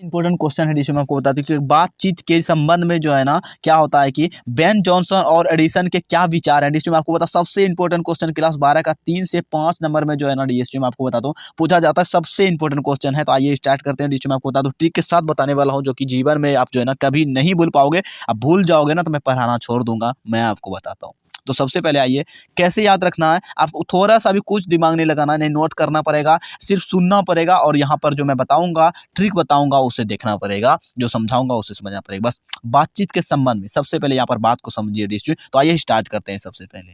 Important question है जिसमें आपको बताती हूँ कि बातचीत के संबंध में जो है ना क्या होता है कि बेन जॉनसन और एडिसन के क्या विचार है। जिसमें आपको बता सबसे इंपॉर्टेंट क्वेश्चन क्लास 12 का 3 से 5 नंबर में जो है ना डीएसटी में आपको बता दूं पूछा जाता है, सबसे इंपॉर्टेंट क्वेश्चन है। तो आइए स्टार्ट करते हैं। डीएसटी में आपको बता दूं ट्रिक के साथ बताने वाला हूँ जो कि जीवन में आप जो है ना कभी नहीं भूल पाओगे। आप भूल जाओगे ना तो मैं पढ़ाना छोड़ दूंगा, मैं आपको बताता हूँ। तो सबसे पहले आइए कैसे याद रखना है, आपको थोड़ा सा भी कुछ दिमाग नहीं लगाना, नहीं नोट करना पड़ेगा, सिर्फ सुनना पड़ेगा और यहाँ पर जो मैं बताऊंगा ट्रिक बताऊंगा उसे देखना पड़ेगा, जो समझाऊंगा उसे समझना पड़ेगा। बस बातचीत के संबंध में सबसे पहले यहाँ पर बात को समझिए डिस्ट्री। तो आइए स्टार्ट करते हैं सबसे पहले।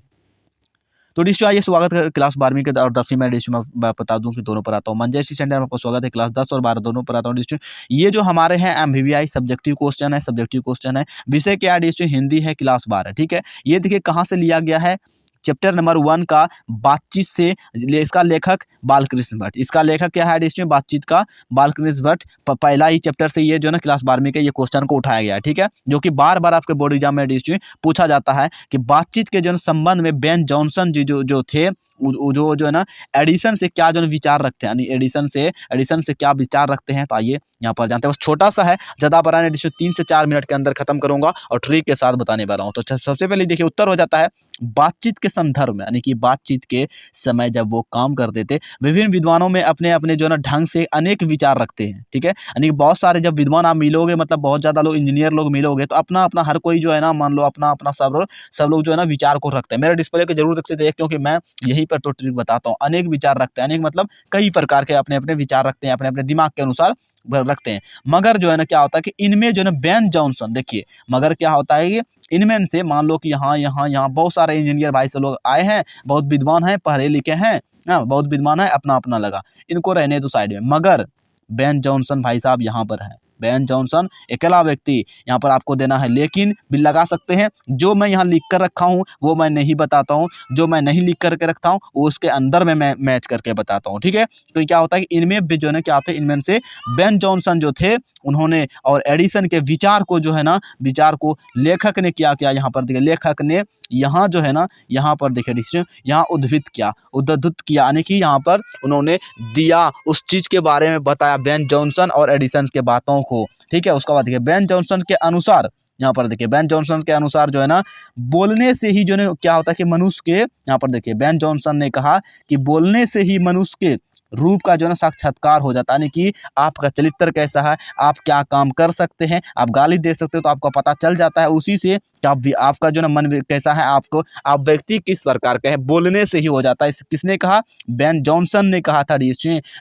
तो डिस्ट्री आइए स्वागत है क्लास 12वीं के और 10वीं में डिस्ट्री में बता दूं कि दोनों पर आता हूँ। मंजय सेंटर में आपको स्वागत है, क्लास 10 और 12 दोनों पर आता हूँ डिस्ट्री। ये जो हमारे हैं एमवीवीआई सब्जेक्टिव क्वेश्चन है, सब्जेक्टिव क्वेश्चन है। विषय क्या है डिस्ट्री? हिंदी है, क्लास 12। ठीक है, ये देखिए कहाँ से लिया गया है, चैप्टर नंबर 1 का बातचीत से। इसका लेखक बालकृष्ण भट्ट, इसका लेखक क्या है इसमें बातचीत का बालकृष्ण भट्ट। पहला ही चैप्टर से ये जो ना क्लास 12वीं के ये क्वेश्चन को उठाया गया है। ठीक है, जो कि बार बार आपके बोर्ड एग्जाम में इसमें पूछा जाता है कि बातचीत के जो संबंध में बेन जॉनसन जी जो थे जो है ना एडिसन से क्या जो विचार रखते हैं, यानी एडिसन से क्या विचार रखते हैं। तो आइए यहाँ पर जानते हैं। बस छोटा सा है, ज़्यादा बड़ा नहीं, 3 से 4 मिनट के अंदर खत्म करूंगा और ट्रिक के साथ बताने वाला हूँ। तो सबसे पहले देखिए उत्तर हो जाता है बातचीत के संदर्भ में, यानी कि बातचीत के समय जब वो काम करते थे विभिन्न विद्वानों में अपने अपने जो है ना ढंग से अनेक विचार रखते हैं। ठीक है, यानी कि बहुत सारे जब विद्वान आप मिलोगे, मतलब बहुत ज़्यादा लोग इंजीनियर लोग मिलोगे तो अपना अपना हर कोई जो है ना मान लो अपना अपना सब लोग जो है ना विचार को रखते हैं। मेरे डिस्प्ले को जरूर देखते थे क्योंकि मैं यहीं पर तो ट्रिक बताता हूँ। अनेक विचार रखते हैं, अनेक मतलब कई प्रकार के अपने अपने विचार रखते हैं, अपने अपने दिमाग के अनुसार रखते हैं। मगर जो है ना क्या होता है कि इनमें जो है ना बेन जॉनसन, देखिए मगर क्या होता है कि इनमें से मान लो कि यहाँ बहुत सारे इंजीनियर भाई से लोग आए हैं, बहुत विद्वान हैं, पढ़े लिखे हैं, बहुत विद्वान है, अपना अपना लगा, इनको रहने दो साइड में। मगर बेन जॉनसन भाई साहब यहाँ पर हैं, बेन जॉनसन अकेला व्यक्ति यहाँ पर आपको देना है। लेकिन भी लगा सकते हैं, जो मैं यहाँ लिख कर रखा हूँ वो मैं नहीं बताता हूँ, जो मैं नहीं लिख करके रखता हूँ वो उसके अंदर में मैं मैच करके बताता हूँ। ठीक है, तो क्या होता है कि इनमें भी जो है क्या होता है, इनमें से बेन जॉनसन जो थे उन्होंने और एडिसन के विचार को जो है ना विचार को लेखक ने क्या किया, यहाँ पर देखिए लेखक ने यहाँ जो है ना यहाँ पर देखिए यहाँ उद्धृत किया यानी कि यहाँ पर उन्होंने दिया, उस चीज के बारे में बताया बेन जॉनसन और एडिसन के बातों को। ठीक है, उसके बाद देखिए बेन जॉनसन के अनुसार, यहाँ पर देखिए बेन जॉनसन के अनुसार जो है ना बोलने से ही जो है क्या होता है कि मनुष्य के, यहाँ पर देखिए बेन जॉनसन ने कहा कि बोलने से ही मनुष्य के रूप का जो है ना साक्षात्कार हो जाता है, यानी कि आपका चरित्र कैसा है, आप क्या काम कर सकते हैं, आप गाली दे सकते हो तो आपको पता चल जाता है उसी से कि आपका जो ना मन कैसा है, आपको आप व्यक्ति किस प्रकार का है, बोलने से ही हो जाता है। किसने कहा? बेन जॉनसन ने कहा था।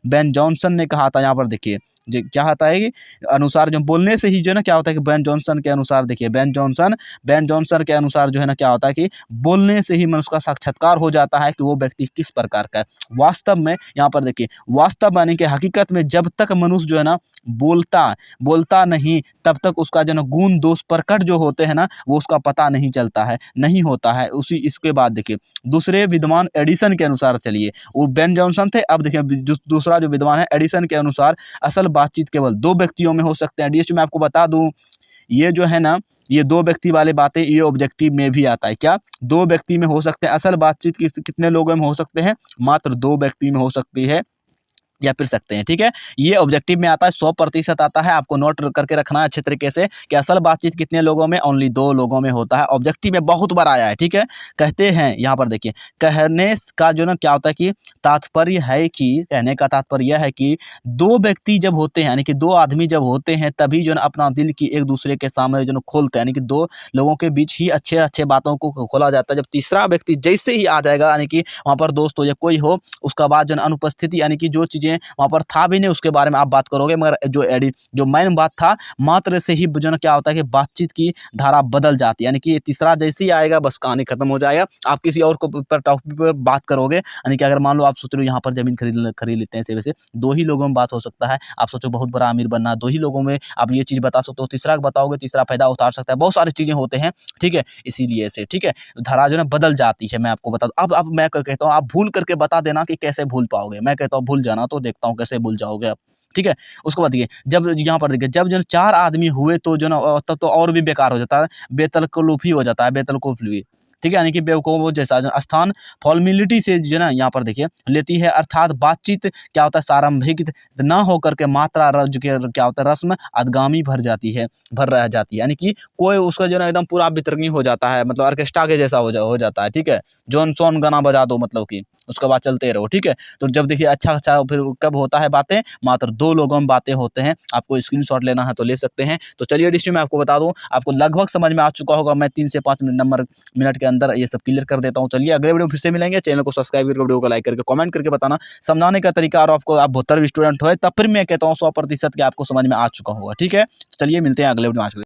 बेन जॉनसन ने कहा था। यहाँ पर देखिए क्या होता है कि अनुसार जो बोलने से ही जो है ना क्या होता है कि बेन जॉनसन के अनुसार देखिए बेन जॉनसन के अनुसार जो है ना क्या होता है कि बोलने से ही मनुष्य का साक्षात्कार हो जाता है कि वो व्यक्ति किस प्रकार का है। वास्तव में यहाँ पर देखिए वास्तव यानी कि हकीकत में जब तक मनुष्य जो है ना बोलता नहीं तब तक उसका जो है ना गुण दोष प्रकट जो होते हैं ना वो उसका पता नहीं चलता है, नहीं होता है। उसी इसके बाद देखिए दूसरे विद्वान एडिसन के अनुसार, चलिए वो बेन जॉनसन थे, अब देखिए दूसरा जो विद्वान है एडिसन के अनुसार असल बातचीत केवल 2 व्यक्तियों में हो सकते हैं। डीएसटी में आपको बता दूं ये जो है ना ये 2 व्यक्ति वाले बातें ये ऑब्जेक्टिव में भी आता है। क्या 2 व्यक्ति में हो सकते हैं? असल बातचीत कितने लोगों में हो सकते हैं? मात्र 2 व्यक्ति में हो सकती है या फिर सकते हैं। ठीक है, ये ऑब्जेक्टिव में आता है, 100% आता है। आपको नोट करके रखना है अच्छे तरीके से कि असल बातचीत कितने लोगों में, ओनली 2 लोगों में होता है। ऑब्जेक्टिव में बहुत बार आया है। ठीक है, कहते हैं यहाँ पर देखिए कहने का जो ना क्या होता है कि तात्पर्य है कि कहने का तात्पर्य यह है कि 2 व्यक्ति जब होते हैं, यानी कि 2 आदमी जब होते हैं तभी जो ना अपना दिल की एक दूसरे के सामने जो खोलते हैं, यानी कि 2 लोगों के बीच ही अच्छे अच्छे बातों को खोला जाता है। जब तीसरा व्यक्ति जैसे ही आ जाएगा, यानी कि वहाँ पर दोस्त हो या कोई हो, उसका बाद जो अनुपस्थिति, यानी कि जो चीजें वहां पर था भी नहीं उसके बारे में आप बात करोगे, मगर जो मेन बात था मात्र से ही जो ना क्या होता है कि बातचीत की धारा बदल जाती है, यानी कि तीसरा जैसे ही आएगा बस कहानी खत्म हो जाएगा। आप किसी और को पर टॉपिक पर बात करोगे, यानी कि अगर मान लो आप सोच रहे हो यहाँ पर जमीन खरीद लेते हैं, वैसे 2 ही लोगों में बात हो सकता है। आप सोचो बहुत बड़ा अमीर बनना, 2 ही लोगों में आप ये चीज बता सकते हो, तीसरा बताओगे तीसरा फायदा उतार सकता है, बहुत सारी चीजें होते हैं। ठीक है, इसीलिए से ठीक है धारा जो है बदल जाती है। मैं आपको बता दूं, अब मैं कहता हूँ आप भूल करके बता देना कि कैसे भूल पाओगे। मैं कहता हूँ भूल जाना, तो देखता हूँ कैसे भूल जाओगे आप। ठीक है, उसके बाद देखिए जब यहाँ पर देखिए जब जो 4 आदमी हुए तो जो ना तब तो और भी बेकार हो जाता है, बेतलकुफी हो जाता है, बेतलकुफी। ठीक है, यानी कि बेवकूफ़ जैसा स्थान फॉर्मेलिटी से जो है ना यहाँ पर देखिए लेती है, अर्थात बातचीत क्या होता है प्रारंभिक ना होकर के मात्रा जो कि क्या होता है रस्म अधगामी भर रह जाती है, यानी कि कोई उसका जो है ना एकदम पूरा वितरणी हो जाता है, मतलब ऑर्केस्ट्रा के जैसा हो जाता है। ठीक है, जॉन सॉन गाना बजा दो, मतलब कि उसके बाद चलते रहो। ठीक है, तो जब देखिए अच्छा फिर कब होता है बातें, मात्र 2 लोगों में बातें होते हैं। आपको स्क्रीनशॉट लेना है तो ले सकते हैं। तो चलिए डिस्ट्री में आपको बता दूं, आपको लगभग समझ में आ चुका होगा। मैं 3 से 5 मिनट के अंदर ये सब क्लियर कर देता हूँ। चलिए अगले वीडियो में फिर से मिलेंगे। चैनल को सब्सक्राइब करके वीडियो को लाइक करके कमेंट करके बताना समझाने का तरीका, और आपको आप 72 स्टूडेंट हो तब फिर मैं कहता हूँ 100% कि आपको समझ में आ चुका होगा। ठीक है, चलिए मिलते हैं अगले वीडियो में।